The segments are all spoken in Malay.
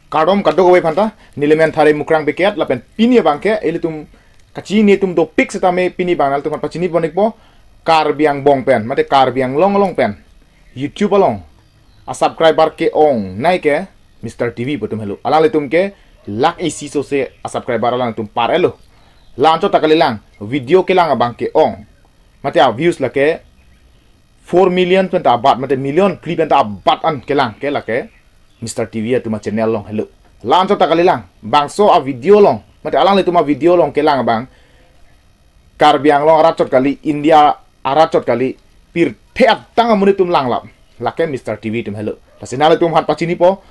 Kardom kaddo go phanta nilemen thare mukrang beket lapen pini bangke ele tum kachi ni tum do pik setame pini bangal tum pachini bonik po kar biang bong pen mate kar biang long pen YouTube along a subscriber ke ong nai ke Mr. TV putum hello alale tum ke lak isi so se a subscriber lang tum parelo lancho takalilang video ke lang abang ke ong mate a views la ke 4 million penta abat mate million clip penta abat an ke lang ke la ke Mr. TV tu ma channel long hello lancho takalilang bang so a video long mate alang le tu ma video long ke lang bang kar biang long arachot kali India arachot kali pir theat tang amuni tum lang lap lake Mr. TV tum hello pasinale tum han pachini po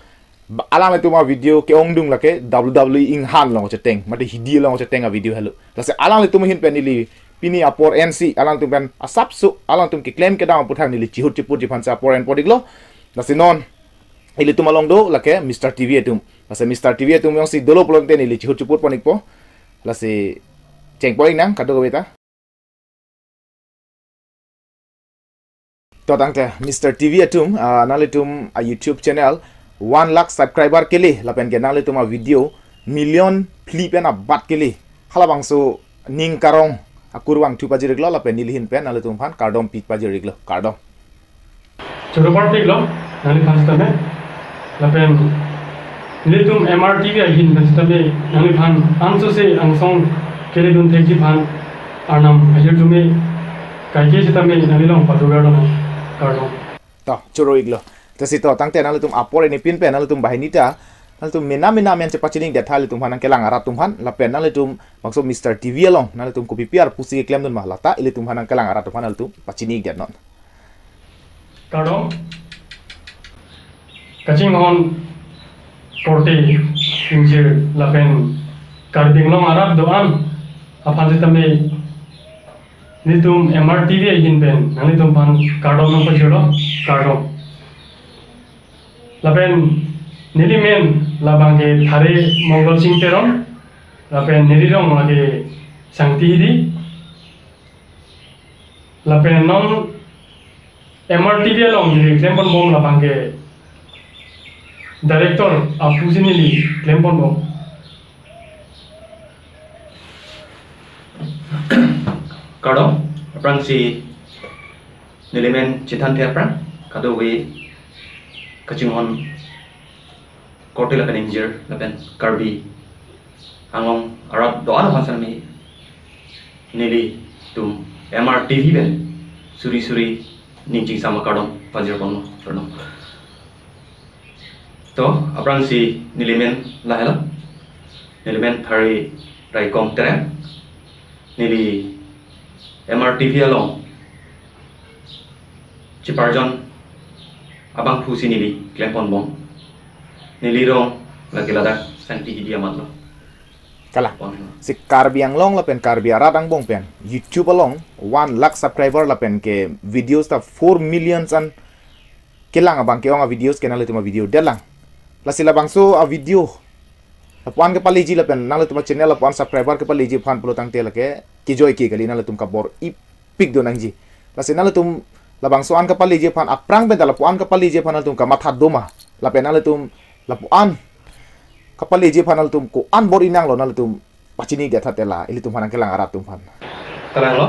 alang itu ma video ke ongdung lake WWE ing han long cheteng mate hidi long cheteng a video hello lase alang itu hin penili pini apor NC alang tum pen asapsu alang tum ke claim ke dang puthang nili chihut chiput jipan sa apor en podiglo lase non ili tum along do lake Mr. TV tum lase Mr. TV tum yang si dolo polon ten nili chihut chiput ponik po lase ceng poing nang kado beta to tangte Mr. TV atum nalitum a YouTube channel 1 lakh subscriber ke li lapen ke nang tuma video million clip en abat ke li halabang so ning karong akurwang tu paji reglo lapen nilihin pen nang tum phan kardom pit paji reglo kardom choro par reglo nang phan stame lapen nilitum MRTV ahin stame nang phan anso se angsong kele dun theki phan arnam ahir tume kaike stame nang long padugar kardom to choro iglo Tasito tangte nang tum apor ini pin pen nang tum bahinita nang tum mena men cepat cining det hal tum hanang kelang arat tum han lapen nang tum maksud Mr. TV along nang tum kopi piar pusi klaim dun mahlata ili tum hanang kelang arat tum hanal tum pacining det non kardom kaching hon torte injir lapen karding long arat doan apan tame nitum MRTV ahin pen nang tum pan kardom nang pajero kardom lapen nilimen labangke thare mongol sing teron lapen nilirong lage sangti di lapen non MRTV long nili klempon bom labangke director apusi nili klempon bom kado aprang si nilimen chitan the aprang kado we kacungon korte lapen injir lapen karbi angong arat doa pasan mi nili tum MRTV ben suri ninjing sama kadom pajir kono pernah to aprang si nilimen lahela nilimen thari rai kong tere nili MRTV along ciparjon abang fusi nili klempon bom nili rong lagi ladak santi dia matlo kala si karbiang long lapen karbiara dang bong pen YouTube along 1 lakh subscriber lapen ke videos ta 4 million san kelang abang ke onga videos kenal itu ma video delang lasi labang so a video lapuan ke paliji lapen nang itu ma channel lapuan subscriber ke paliji phan pulo tang tel ke joy ke kali nang tum ka bor ipik do nangji lasi nang tum labang soan ka pali je pan aprang ben lapuan ka pali je pan tum ka matha doma lapen nal tum lapuan ka pali je pan tum ko an bor inang lo nal tum pachini de thatela ili tum hanang kelang arat tum pan terang lo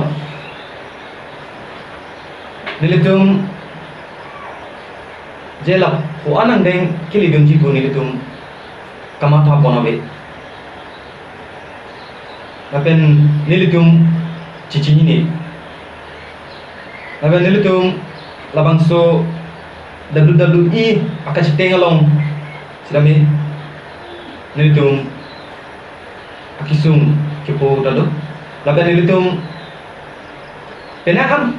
nilitum jela po anang deng kili dum jigo nilitum kamatha bonabe lapen nilitum cicini ni laban nilitum labang so WWE akan citeng along silami nilitum akisung kipo dalo laban nilitum penakan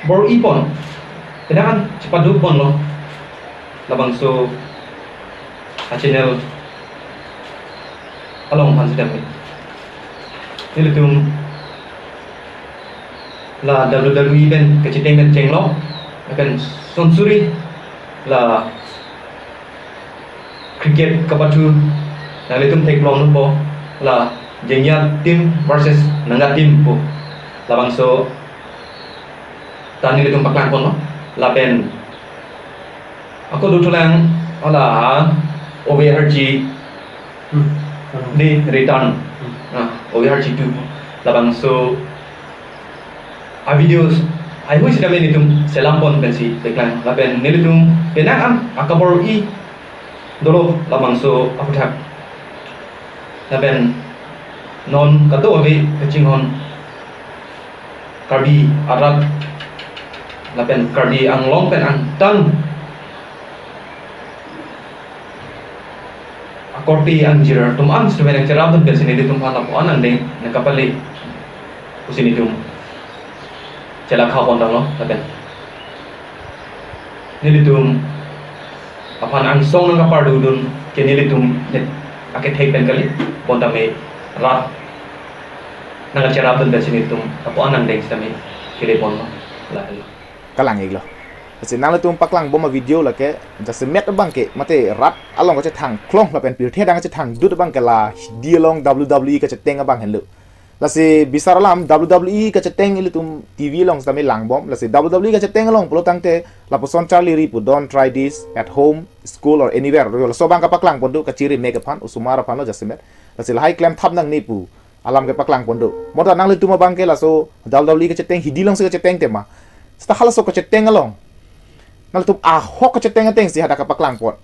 bor ipon penakan cepat dupon lo labang so channel along pan sidami nilitum la WWE ben keciteng ben ceng lo akan sonsuri la cricket kapatu na litum tek long po la jengya tim versus nangga tim po labang so tani litum paklan po no la ben ako dutulang ola OVRG di return OVRG 2 labang so a videos ai hui sida menitum selampon pensi deklan laben nelitum penang am akabor I dolo labang so aputak laben non kato ave kechinghon karbi arat laben karbi ang long pen ang tang akorti ang jirar tum am sebenarnya cerap tu pensi nelitum panap anang deng nakapali usinitum celak kau lo laben nilitum apan ang song nang kapar dudun ke nilitum net ake take pen kali pontame rat nang cerap tu pensi nilitum apo anang deng stame kile pon lo lalu kalang iglo kasi nang letum paklang boma video la ke just met bang ke mate rat along ko che thang klong la pen pir the dang che thang dut bang ke la dia long WWE ka che teng bang hen lu la se bisara lam WWE ka che teng ilitum TV long stame lang bom la se WWE ka che teng long plo tang te la poson charlie ri pu don't try this at home school or anywhere so bang ka paklang pondu ka chiri make pan usumara pan lo just met la se high claim thap nang ni pu alam ke paklang pondu moda nang letum bang ke la so WWE ka che teng hidi long se ka che teng te ma sta hala so ka che teng along nalatum ahok ka ceteng teng si hada kapak lang pot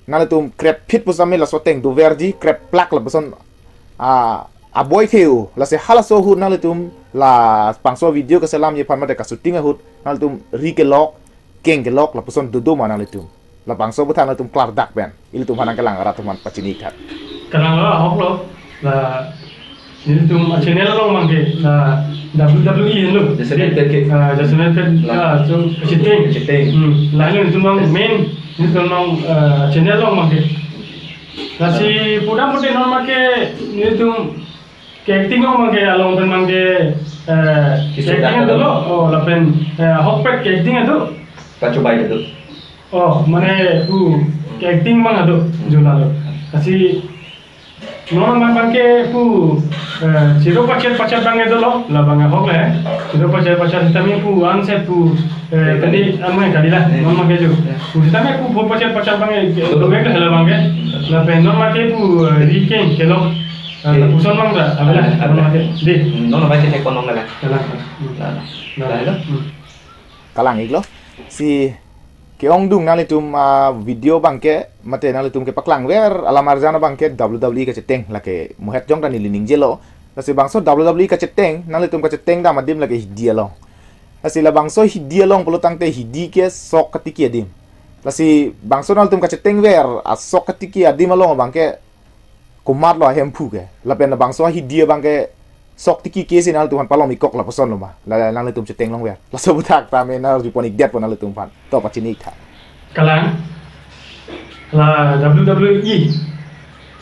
nalatum krep pit pusame la soteng do verdi krep plak la beson a boy theu la se hala so hu nalatum la pangso video ka selam ye pan ma de ka shooting hut nalatum rike lok keng ke lok la beson do ma nalatum la pangso buta nalatum klar dak ben ilitum hanang kelang ratuman pacini kat kalang la hok lo la nilitum channel long mangke la WWE lu Jasmine pet Jasmine pet so keciteng lalu itu mang main itu mang channel long make nasi pura putih non make itu acting long make along pen make acting itu lo oh lapen hot pet acting itu pacoba itu oh mana tu acting mang itu jula lo kasi non make pu ciro pacar bang itu loh, lah bang apa le? Ciro pacar kita pu anset pu tadi anu kali lah, non make jo. Kita pu pacar bang itu bang lah bang lah non make pu riken kelo, puson bang dah, apa non make deh. non baca cek konong lah. Lah. kalang iglo si ke ong dung nalitum video bang ke mate nalitum ke paklang wer alamar jana bang ke WWE ka ceteng la ke muhet jong dan lining jelo la si bangso WWE ka ceteng nalitum ka ceteng da madim la ke hidia long la si la bangso hidia long pelutang te hidi ke sok ketiki adim la si bangso nalitum ka ceteng wer a sok ketiki adim long bang ke kumat lo hem pu ke la pen la bangso hidia bang ke sok tiki kesi nal tuhan palong mikok la poson lo ma la nal tum ceteng long wer la sobutak ta me nal riponik det pon nal tum pan to pacini tha Kalang la WWE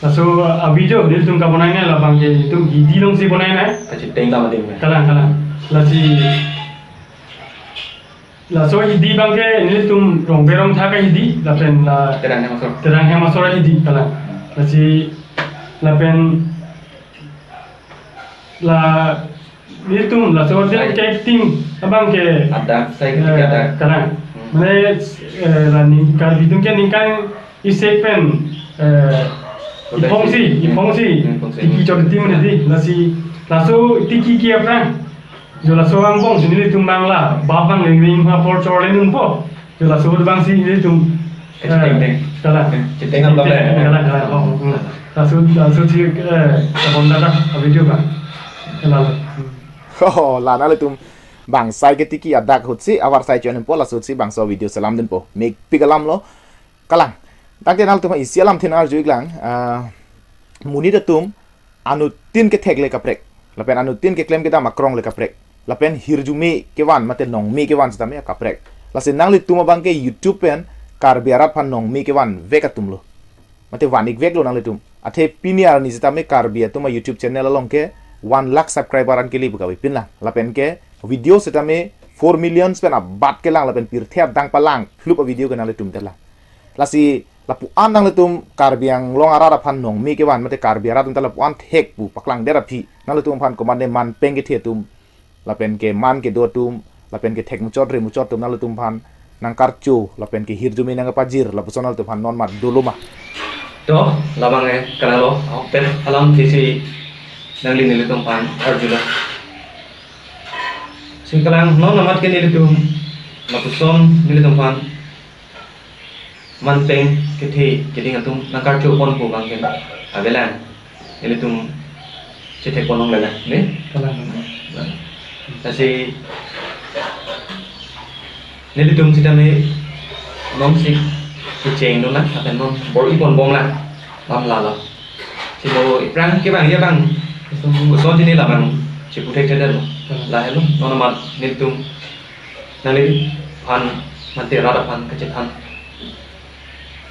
la so a video dia tum ka bonai la bang ke tum hidi long si bonai na Keciteng lah mading. kalang la si la so hidi bang ke ni tum rong berong tha ka hidi la pen la Terang yang masuk. terang he masora hidi kalang la si la pen la ni tum la so dia ke acting abang ke Ada saya ketika ada. kalang mana la ni kar bidung ke ningkan isepen ipongsi tiki chok tim ni di nasi laso tiki ki apran jo laso ang bong sini tum bang la babang ring ha por chore nun po jo laso bang si ni tum kalang Ceteng apa kalang laso ti bonda da video ba kalang oh la nal tum bang sai ke tiki adak hutsi awar sai chon po la sutsi bang so video salam din po make pigalam lo kalang tak nal tum isialam thinar juiglang muni da tum anu tin ke thek le kaprek lapen anu tin ke claim ke da makrong le kaprek lapen hirjumi ke wan mate nong mi ke wan stame kaprek lasen nang le tum bang ke youtube pen kar biarat pan nong mi ke wan veka tum lo mate wanik vek lo nang le tum athe piniar ni stame kar bia tum youtube channel along ke 1 lakh subscriber an ke li buka pin lang lapen ke video setame 4 million spen abat ke lang lapen pir thiap dang palang flup video ke nang le tum tela lasi lapu an nang le tum kar biang long arara pan nong mi ke wan mate kar biara tum tela pu an thek pu paklang dera phi nang le tum pan komande man peng ke the tum lapen ke man ke do tum lapen ke thek muchot tum nang le tum pan nang karchu lapen ke hirjumi nang pajir lapu sonal tum pan non mat dulu mah to labang kana lo pen alam tisi nangling nilitum pan arjula singkalang no namat ke nilitum mapusom nilitum pan manteng kethi jadi ngatum nangkar chu pon pu bang ken avelan nilitum cete ponong lela ne kasi nilitum sitame nong sik cheng đó nè, thành non bor ipon bom la, làm là thì bộ răng cái bang một số trên đây là bằng chỉ protected đó là hết luôn, nó nằm nên tung nên đi pan man tiền ra được pan cái chết pan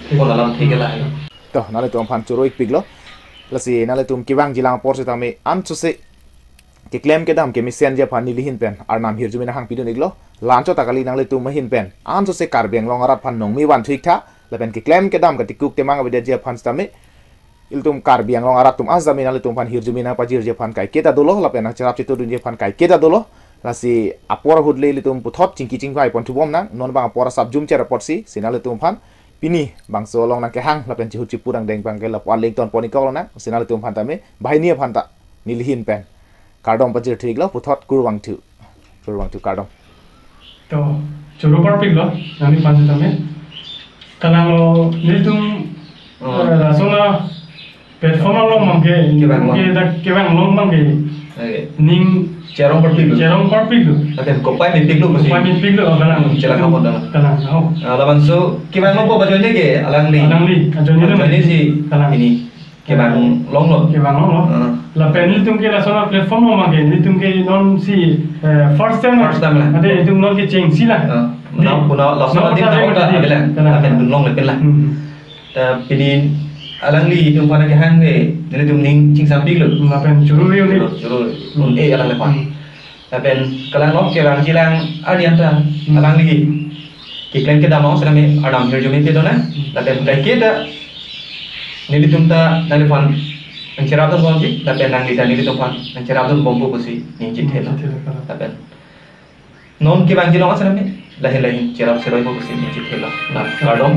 thì còn là làm thì cái lại toh nale tum pan churoi pig lo lasi nale tum kiwang jilang por se tame an chu se ke claim ke dam ke misen je pan ni lihin pen ar nam hir jumina hang pidun iglo lan cho takali nang le tum mahin pen an chu se kar beng long arat pan nong mi wan thik tha lapen ke claim ke dam ka tikuk te manga je pan stame iltum kar biang long arat tum azami nale tum pan hir jumina pajir je pan kai keta dolo lapen ang charap chitu dun je pan kai keta dolo lasi apora hudle litum puthot chingki chingkai pon thubom nang non bang apora sab jum che report si sinale tum pan pini bang so long nang ke hang lapen chi huchi purang deng bang ke la pon ling ton poni kol nang sinale tum pan tame bhai nia pan ta nilihin pen kardom pajir thik lo puthot kurwang tu kardom to churupar pig lo nani pan tame kalang lo nilitum rasona platform lo mangke kewang long mangke ning cerong perpig lo akan kopai mipik lu mesti kopai mipik lo kalang celak kamu dah kalang oh laban so kibang lo bajo ni ke alang ni ajon si kalang ini kibang long lo la penil tum ke rasona platform lo mangke ni tum ke non si first time lah ade tum non ke cheng sila puna lasona din tahu dah abelan akan dunlong lepen lah pilih alang li tum pada ke hang ni jadi tum ning cing samping lu lapen churu ni churu alang lepan lapen kalang lok ke rang jilang arianta alang li kiklan ke damau sedame adam hirjumi pe dona lapen kai ke da ni tum ta nang lepan ang cerap tu bom ji lapen nang li tani tum pan ang cerap tu bom bu kusi ning jit thela lapen non ke bang jilong sedame lahin cerap seroi bu kusi ning jit thela kardom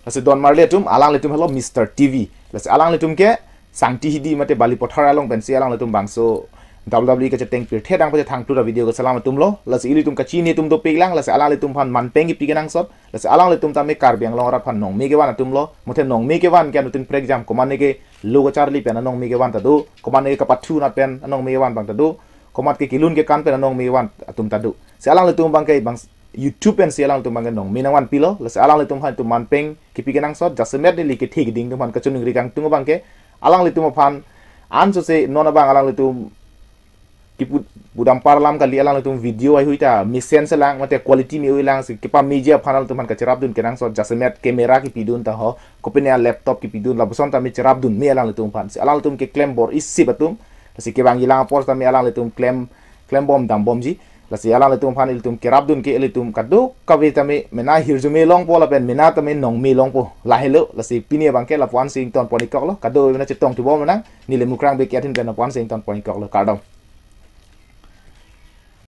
lasi don marle tum alang le tum hello Mr. TV lasi alang le tum ke sangti hidi mate bali pothara long pensi alang le tum bangso WWE ke cheteng pir thedang pa thang tu ra video ko salam tum lo lasi ili tum ka chi ni tum do peglang lasi alang le tum phan man pengi pigenang sot lasi alang le tum ta me kar biang long rat phan nong me ke wan tum lo mothe nong me ke wan ke tum pre exam ko man ne ke logo charli pen nong me ke wan ta do ko man ne ka pathu na pen nong me wan bang ta do ko mat ke kilun ke kan pen nong me wan tum ta do si alang le tum bang ke bang YouTube pen sialang tu mangan nong minang wan pilo las alang le tum han tu man peng kipi kenang sot jasemet ni like thik ding tu man ka chuning rikang tu bang ke alang le tum phan an so se nona bang alang le tum kipu budam parlam kali alang le tum video ai huita misen selang mate quality mi ulang se kipa media phanal tu man ka cerap dun kenang sot jasemet kamera ki pidun ta ho kopenia laptop ki pidun la boson ta mi cerap dun mi alang le tum phan se alang le tum ke claim bor isi batum se ke bang ilang por ta mi alang le tum claim bom dam bom ji lasi alang le tum phan il tum kerap dun ke il tum kadu kawe tame mena hirjume long po la ben mena tame nong mi long po la helo lasi pinia bangke la pon sing ton ponikok lo kadu mena chitong tu bo menang ni le mukrang be ketin ben pon sing ton ponikok lo kardom